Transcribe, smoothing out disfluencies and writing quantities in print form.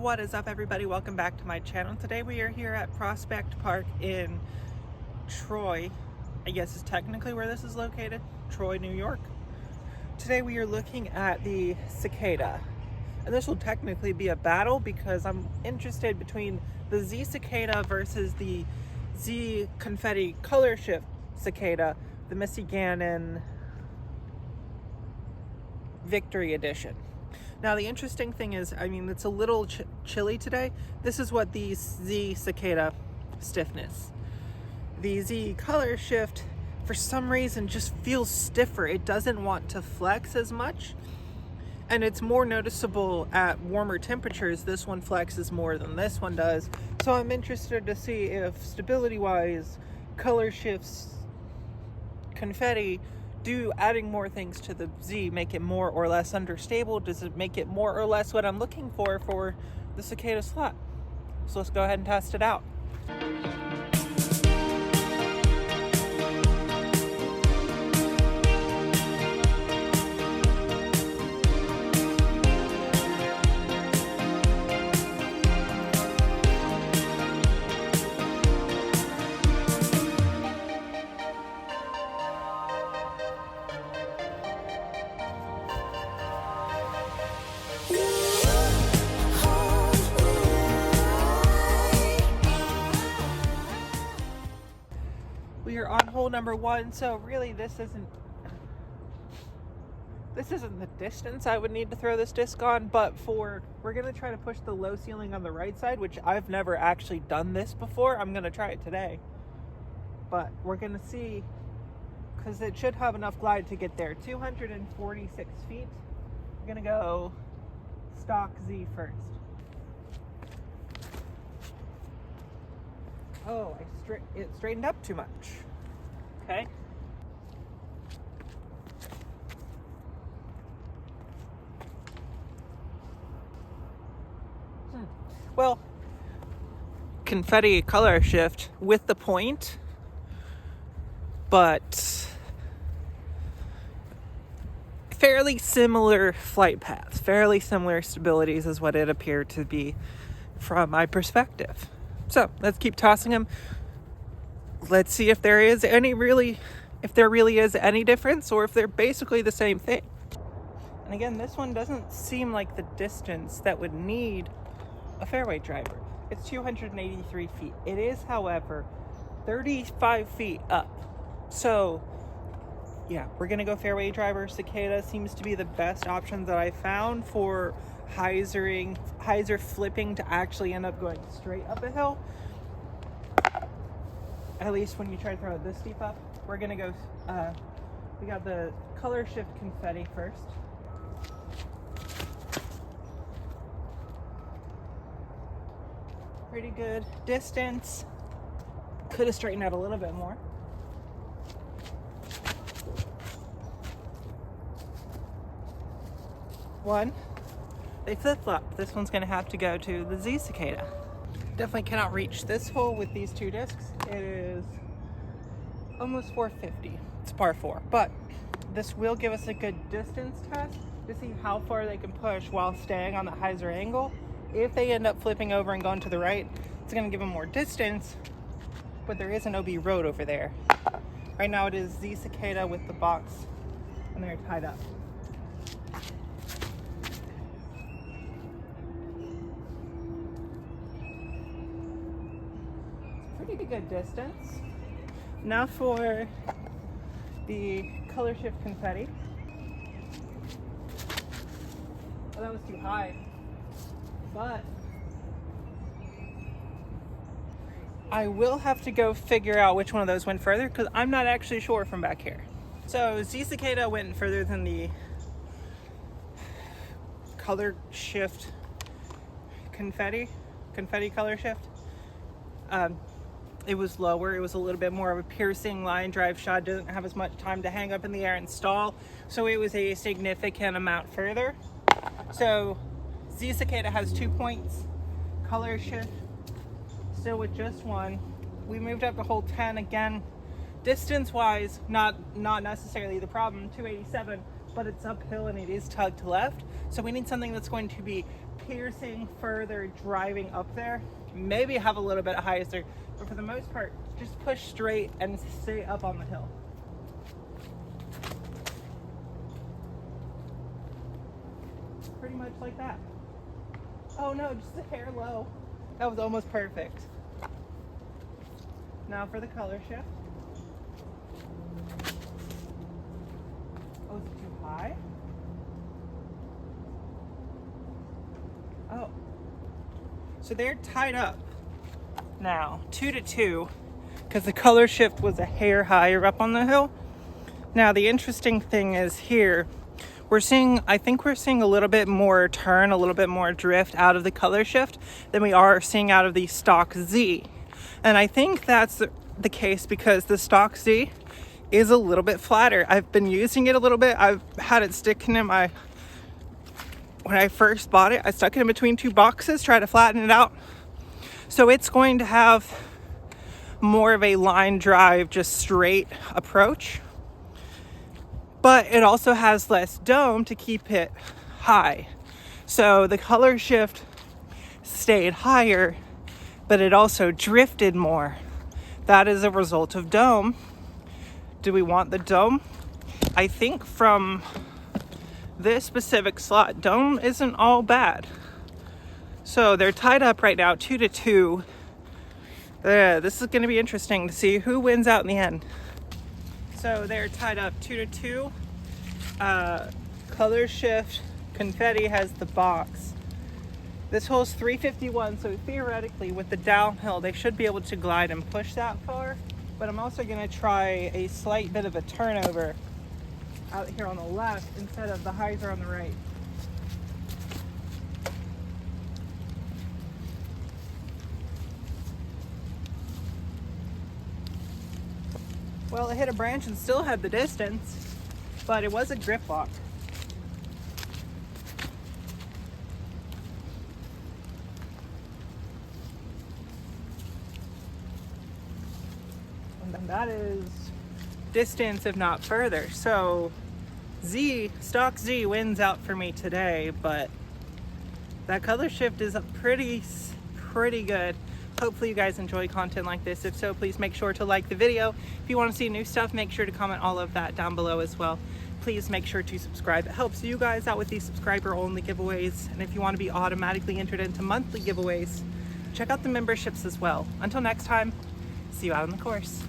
What is up, everybody? Welcome back to my channel. Today we are here at Prospect Park in Troy. I guess is technically where this is located, Troy, New York. Today we are looking at the Cicada. And this will technically be a battle because I'm interested between the Z Cicada versus the Z Confetti Colorshift Cicada, the Missy Gannon Victory Edition. Now the interesting thing is, I mean, it's a little chilly today. This is what the Z Cicada stiffness. The Z Colorshift, for some reason, just feels stiffer. It doesn't want to flex as much. And it's more noticeable at warmer temperatures. This one flexes more than this one does. So I'm interested to see if stability-wise, Colorshift's Confetti do adding more things to the Z make it more or less understable? Does it make it more or less what I'm looking for the Cicada slot? So let's go ahead and test it out. We are on hole number one, so really this isn't the distance I would need to throw this disc on, but we're gonna try to push the low ceiling on the right side, which I've never actually done this before. I'm gonna try it today, but we're gonna see, because it should have enough glide to get there. 246 feet. We're gonna go stock Z first. Oh, it straightened up too much. Okay. Well, Confetti Colorshift with the point, but fairly similar flight paths, fairly similar stabilities is what it appeared to be from my perspective. So let's keep tossing them. Let's see if there really is any difference, or if they're basically the same thing. And again, this one doesn't seem like the distance that would need a fairway driver. It's 283 feet. It is, however, 35 feet up. So yeah, we're gonna go fairway driver. Cicada seems to be the best option that I found for hyzer flipping to actually end up going straight up a hill. At least when you try to throw it this deep up. We're gonna go, we got the Colorshift Confetti first. Pretty good distance. Could have straightened out a little bit more. They flip-flop. This one's gonna have to go to the Z Cicada. Definitely cannot reach this hole with these two discs. It is almost 450. It's par 4, but this will give us a good distance test to see how far they can push while staying on the hyzer angle. If they end up flipping over and going to the right, it's gonna give them more distance, but there is an OB road over there. Right now it is Z Cicada with the box, and they're tied up. Pretty good distance. Now for the Colorshift Confetti. Oh, that was too high. But I will have to go figure out which one of those went further, because I'm not actually sure from back here. So Z Cicada went further than the Colorshift Confetti Colorshift. It was lower. It was a little bit more of a piercing line drive shot. Doesn't have as much time to hang up in the air and stall. So it was a significant amount further. So Z Cicada has 2 points. Colorshift still with just one. We moved up to hole 10 again. Distance wise, not necessarily the problem. 287, but it's uphill and it is tugged to left. So we need something that's going to be piercing further, driving up there. Maybe have a little bit of hyzer, but for the most part, just push straight and stay up on the hill. Pretty much like that. Oh no, just a hair low. That was almost perfect. Now for the color shift. Oh, is it too high? Oh. So they're tied up now, 2 to 2, because the color shift was a hair higher up on the hill. Now the interesting thing is here, I think we're seeing a little bit more turn, a little bit more drift out of the color shift than we are seeing out of the stock Z. And I think that's the case because the stock Z is a little bit flatter. I've been using it a little bit. I've had it sticking in when I first bought it, I stuck it in between 2 boxes, try to flatten it out. So it's going to have more of a line drive, just straight approach. But it also has less dome to keep it high. So the color shift stayed higher, but it also drifted more. That is a result of dome. Do we want the dome? I think from this specific slot, dome isn't all bad. So they're tied up right now, 2 to 2. This is going to be interesting to see who wins out in the end. So they're tied up 2 to 2. Color shift, Confetti has the box. This hole's 351, so theoretically with the downhill, they should be able to glide and push that far. But I'm also going to try a slight bit of a turnover out here on the left instead of the hyzer on the right. Well, it hit a branch and still had the distance, but it was a grip lock. And that is distance, if not further. So stock Z wins out for me today, but that color shift is pretty good. Hopefully you guys enjoy content like this. If so, please make sure to like the video. If you want to see new stuff, make sure to comment all of that down below as well. Please make sure to subscribe. It helps you guys out with these subscriber only giveaways. And if you want to be automatically entered into monthly giveaways, check out the memberships as well. Until next time, see you out on the course.